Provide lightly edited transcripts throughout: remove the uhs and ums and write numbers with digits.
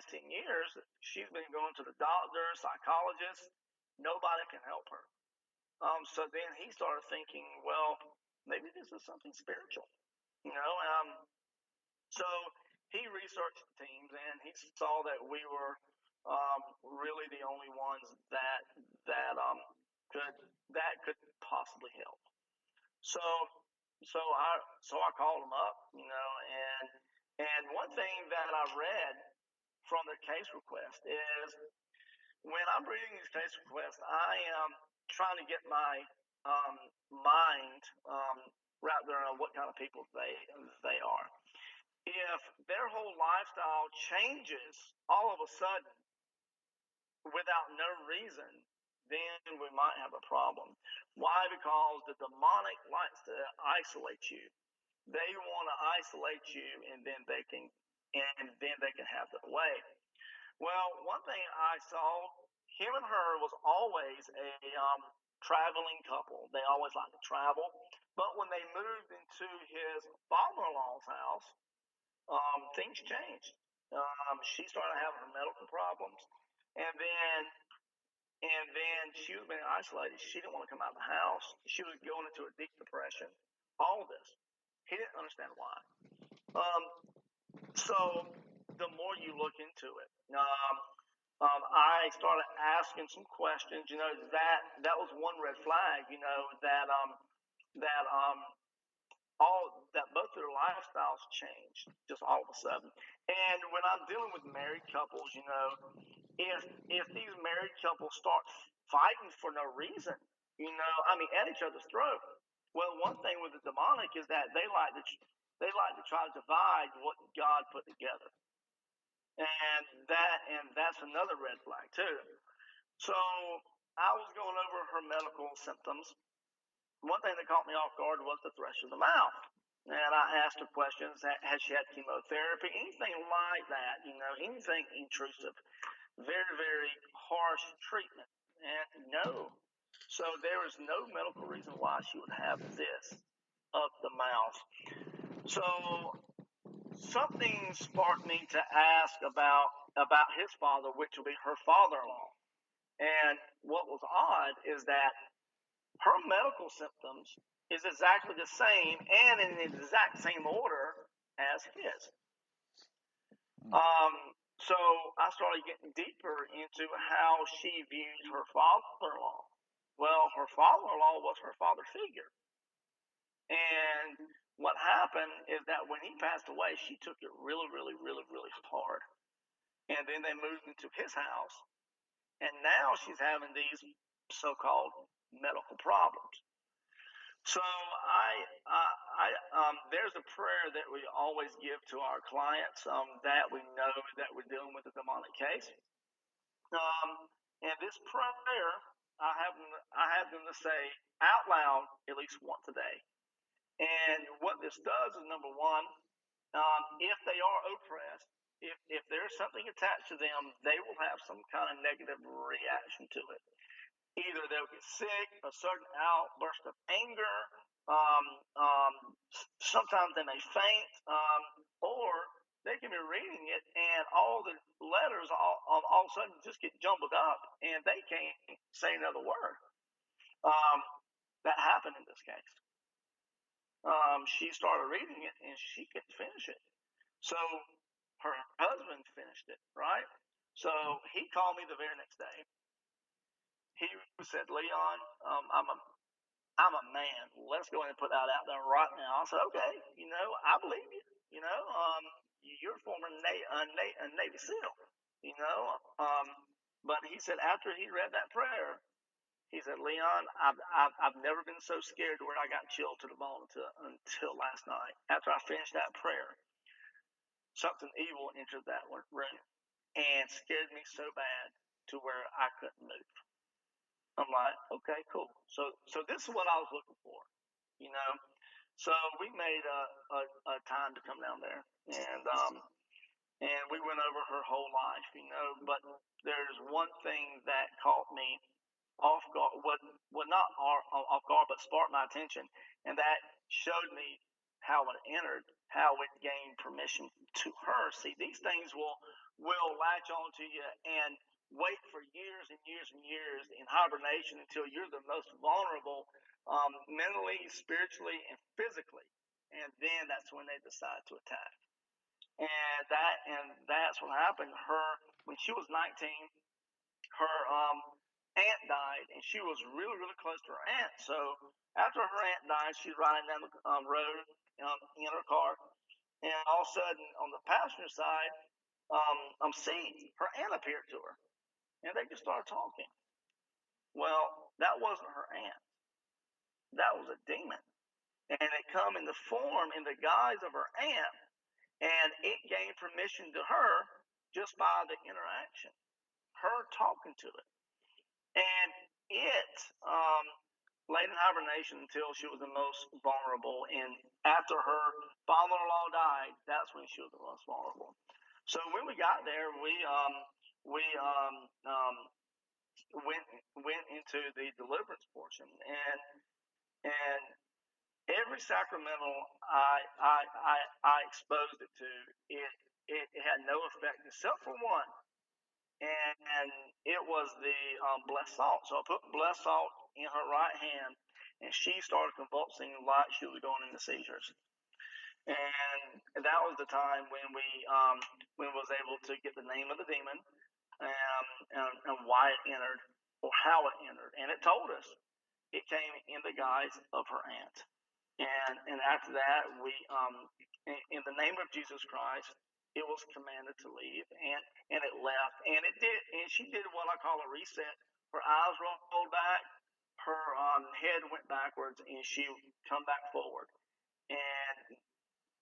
past 10 years, she's been going to the doctor, psychologist. Nobody can help her. So then he started thinking, well, maybe this is something spiritual, you know. So he researched the teams, and he saw that we were really the only ones could that could possibly help. So I called him up, you know, and one thing that I read from the case request is when I'm reading these case requests, I am trying to get my mind wrapped around what kind of people they are. If their whole lifestyle changes all of a sudden without no reason, then we might have a problem. Why? Because the demonic likes to isolate you. They want to isolate you, and then they can have their way. Well, one thing I saw, him and her was always a traveling couple. They always liked to travel. But when they moved into his father-in-law's house, things changed. She started having her medical problems, and then she was being isolated. She didn't want to come out of the house. She was going into a deep depression. All of this, he didn't understand why. So the more you look into it, I started asking some questions. You know, that was one red flag. You know, that both their lifestyles changed just all of a sudden. And when I'm dealing with married couples, you know, if these married couples start fighting for no reason, you know, I mean, at each other's throat. Well, one thing with the demonic is that they like to try to divide what God put together, and that's another red flag too. So I was going over her medical symptoms. One thing that caught me off guard was the thrush of the mouth. And I asked her questions. Has she had chemotherapy? Anything like that, you know, anything intrusive. Very, very harsh treatment. And no. So there is no medical reason why she would have this of the mouth. So something sparked me to ask about his father, which will be her father-in-law. And what was odd is that her medical symptoms is exactly the same and in the exact same order as his. So I started getting deeper into how she viewed her father-in-law. Well, her father-in-law was her father figure. And what happened is that when he passed away, she took it really, really, really, really hard. And then they moved into his house. And now she's having these so-called medical problems. So there's a prayer that we always give to our clients that we know that we're dealing with a demonic case. And this prayer, I have them to say out loud at least once a day. And what this does is, number one, if they are oppressed, if there's something attached to them, they will have some kind of negative reaction to it. Either they'll get sick, a certain outburst of anger, sometimes they may faint, or they can be reading it and all the letters all of a sudden just get jumbled up and they can't say another word. That happened in this case. She started reading it and she couldn't finish it. So her husband finished it, right? So he called me the very next day. He said, Leon, I'm a man. Let's go ahead and put that out there right now. I said, okay, you know, I believe you. You know, you're a former Navy SEAL. You know, but he said after he read that prayer, he said, Leon, I've never been so scared where I got chilled to the bone until last night. After I finished that prayer, something evil entered that room and scared me so bad to where I couldn't move. I'm like, okay, cool. So this is what I was looking for, you know. So we made a time to come down there, and we went over her whole life, you know. But there's one thing that caught me off guard, not off guard, but sparked my attention, and that showed me how it entered, how it gained permission to her. See, these things will will latch onto you and wait for years and years and years in hibernation until you're the most vulnerable, mentally, spiritually, and physically. And then that's when they decide to attack. And that's what happened. When she was 19, her aunt died, and she was really, really close to her aunt. So after her aunt died, she's riding down the road in her car, and all of a sudden, on the passenger side, seat, her aunt appeared to her, and they just started talking. Well, that wasn't her aunt. That was a demon, and it come in the form, in the guise of her aunt, and it gained permission to her just by the interaction, her talking to it. And it laid in hibernation until she was the most vulnerable. And after her father-in-law died, that's when she was the most vulnerable. So when we got there, we went into the deliverance portion, and every sacramental I exposed it to, it had no effect except for one, and it was the blessed salt. So I put blessed salt in her right hand, and she started convulsing like she was going into seizures. And that was the time when we was able to get the name of the demon, and why it entered, or how it entered, and it told us it came in the guise of her aunt. And after that, we in the name of Jesus Christ, it was commanded to leave, and it left, and it did, and she did what I call a reset. Her eyes rolled back, her head went backwards, and she come back forward. And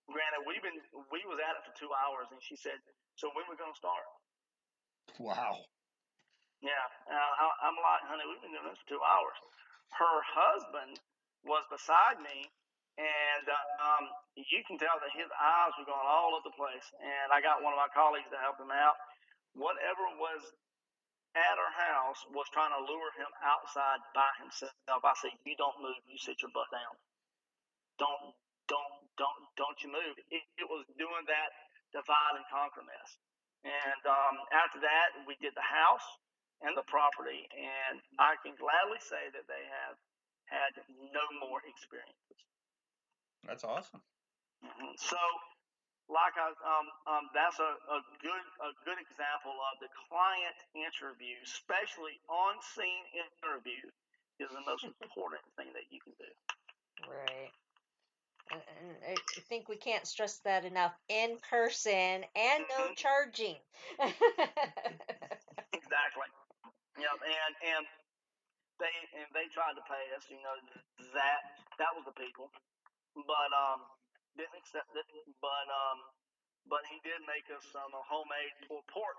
granted, we was at it for 2 hours, and she said, "So when we gonna start?" Wow. Yeah, I'm like, "Honey, we've been doing this for 2 hours." Her husband was beside me, and you can tell that his eyes were going all over the place. And I got one of my colleagues to help him out. Whatever was at her house was trying to lure him outside by himself. I said, "You don't move. You sit your butt down. Don't you move." It was doing that divide and conquer mess. And after that, we did the house and the property, and I can gladly say that they have had no more experiences. That's awesome. Mm-hmm. So, like that's a good example of the client interview, especially on scene interview, is the most important thing that you can do. Right. And I think we can't stress that enough. In person and no charging. Exactly. Yep. And they tried to pay us. That was the people, but didn't accept it. But he did make us some homemade pulled pork.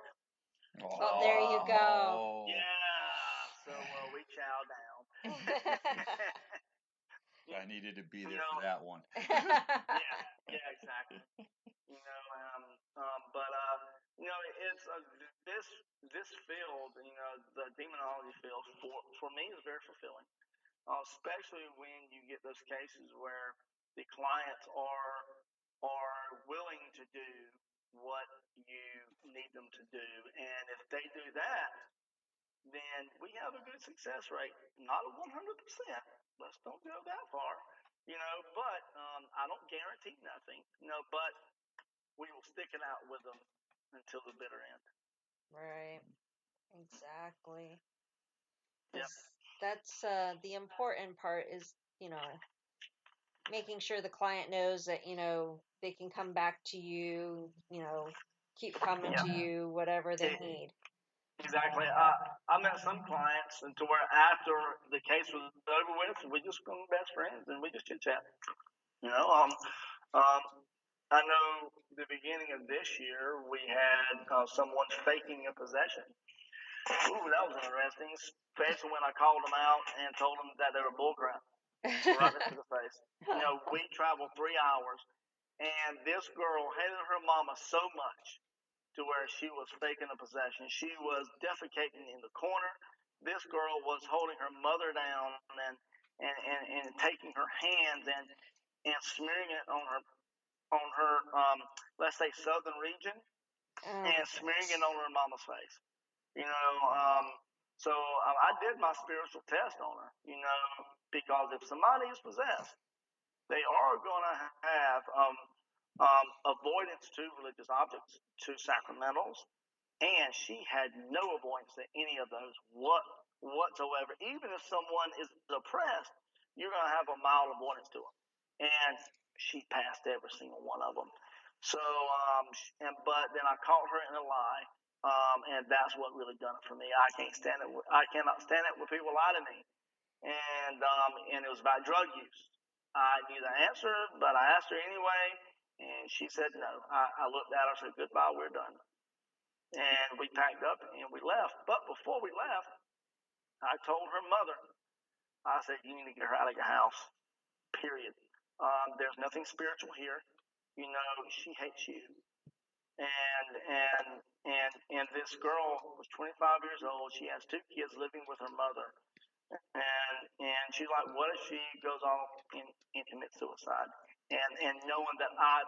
Oh, there you go. Yeah. So we chow down. I needed to be there for that one. Yeah, exactly. But it's this field, the demonology field, for me is very fulfilling, especially when you get those cases where the clients are willing to do what you need them to do, and if they do that, then we have a good success rate. Not a 100%. Let's don't go that far, But I don't guarantee nothing, But we will stick it out with them until the bitter end. Right. Exactly. Yep. That's the important part is, making sure the client knows that, they can come back to you, keep coming to you, whatever they need. Exactly. I met some clients and to where after the case was over with, we just become best friends and we just chit chat. I know the beginning of this year we had someone faking a possession. Ooh, that was interesting, especially when I called them out and told them that they were bullcrap right into the face. We traveled 3 hours, and this girl hated her mama so much to where she was faking a possession. She was defecating in the corner. This girl was holding her mother down and taking her hands and smearing it on her let's say southern region, and smearing it on her mama's face. So I did my spiritual test on her, because if somebody is possessed, they are going to have avoidance to religious objects, to sacramentals, and she had no avoidance to any of those whatsoever. Even if someone is oppressed, you're going to have a mild avoidance to them. And she passed every single one of them. So, but then I caught her in a lie, and that's what really done it for me. I cannot stand it when people lie to me. And it was about drug use. I knew the answer, but I asked her anyway, and she said no. I looked at her, said goodbye, we're done. And we packed up and we left. But before we left, I told her mother, I said, you need to get her out of your house, period. There's nothing spiritual here. She hates you. And this girl was 25 years old. She has 2 kids living with her mother. And she's like, what if she goes off and commits suicide? And knowing that I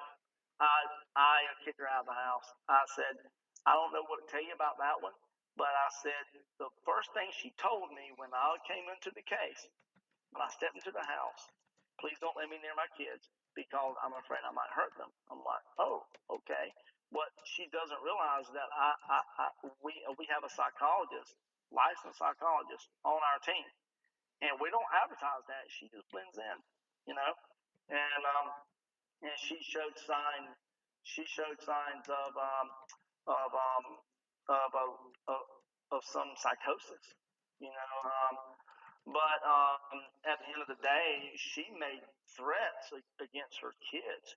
kicked her out of the house, I said, I don't know what to tell you about that one, but I said the first thing she told me when I came into the case, when I stepped into the house, please don't let me near my kids because I'm afraid I might hurt them. I'm like, oh, okay. What she doesn't realize that we have a psychologist, licensed psychologist on our team, and we don't advertise that. She just blends in, and she showed signs. She showed signs of of um, of some psychosis, but at the end of the day, she made threats against her kids.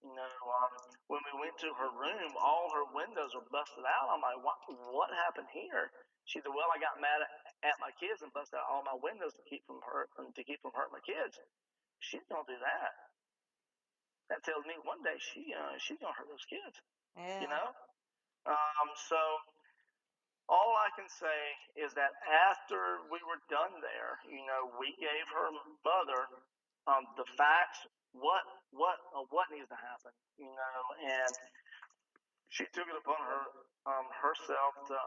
When we went to her room, all her windows were busted out. I'm like, what happened here? She said, well, I got mad at my kids and busted out all my windows to keep from hurting my kids. She's gonna do that. That tells me one day she's gonna hurt those kids. Yeah. So all I can say is that after we were done there, we gave her mother the facts, what needs to happen, and she took it upon herself to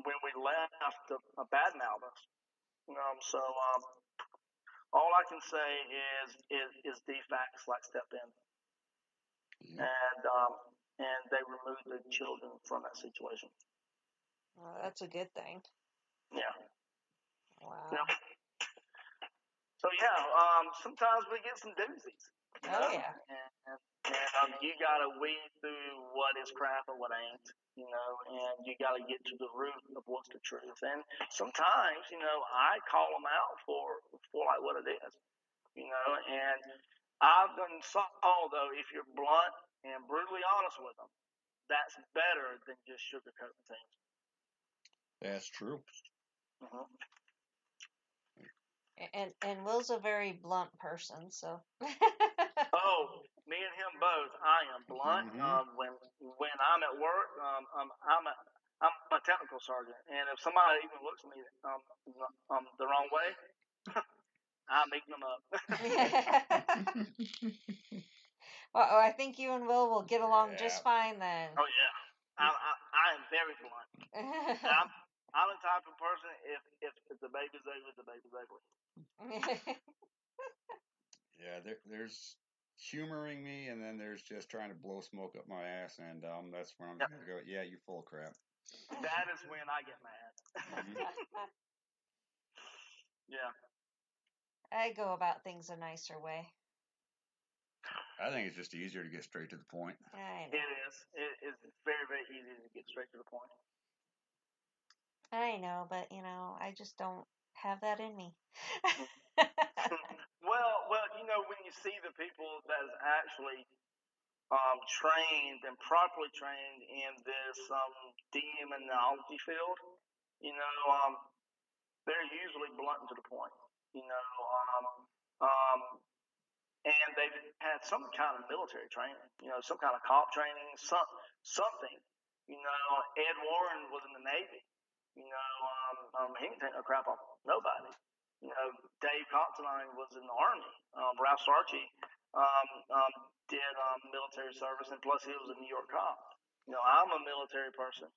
when we left to badmouth us. So all I can say is the facts like step in, and they removed the children from that situation. Well, that's a good thing. Yeah. Wow. Yeah. So sometimes we get some doozies. Oh yeah. And you gotta weed through what is crap and what ain't, and you gotta get to the root of what's the truth. And sometimes, I call them out for like what it is, And I've done saw though, if you're blunt and brutally honest with them, that's better than just sugarcoating things. That's true. Mm-hmm. And Will's a very blunt person, so. Oh, me and him both. I am blunt. When I'm at work, I'm a technical sergeant, and if somebody even looks at me the wrong way, I'm eating them up. Well, I think you and Will get along just fine then. Oh yeah, I am very blunt. I'm the type of person if the baby's ugly, the baby's ugly. Yeah, there's humoring me, and then there's just trying to blow smoke up my ass, and that's when I'm gonna go, yeah, you're full of crap. That is when I get mad. Yeah. I go about things a nicer way. I think it's just easier to get straight to the point. I know. It is. It is very, very easy to get straight to the point. I know, but I just don't have that in me. Well, when you see the people that is actually trained and properly trained in this demonology field, they're usually blunt and to the point. And they've had some kind of military training, some kind of cop training, something. Ed Warren was in the Navy. He didn't take no crap off nobody. Dave Considine was in the Army. Ralph Sarchie did military service, and plus he was a New York cop. I'm a military person.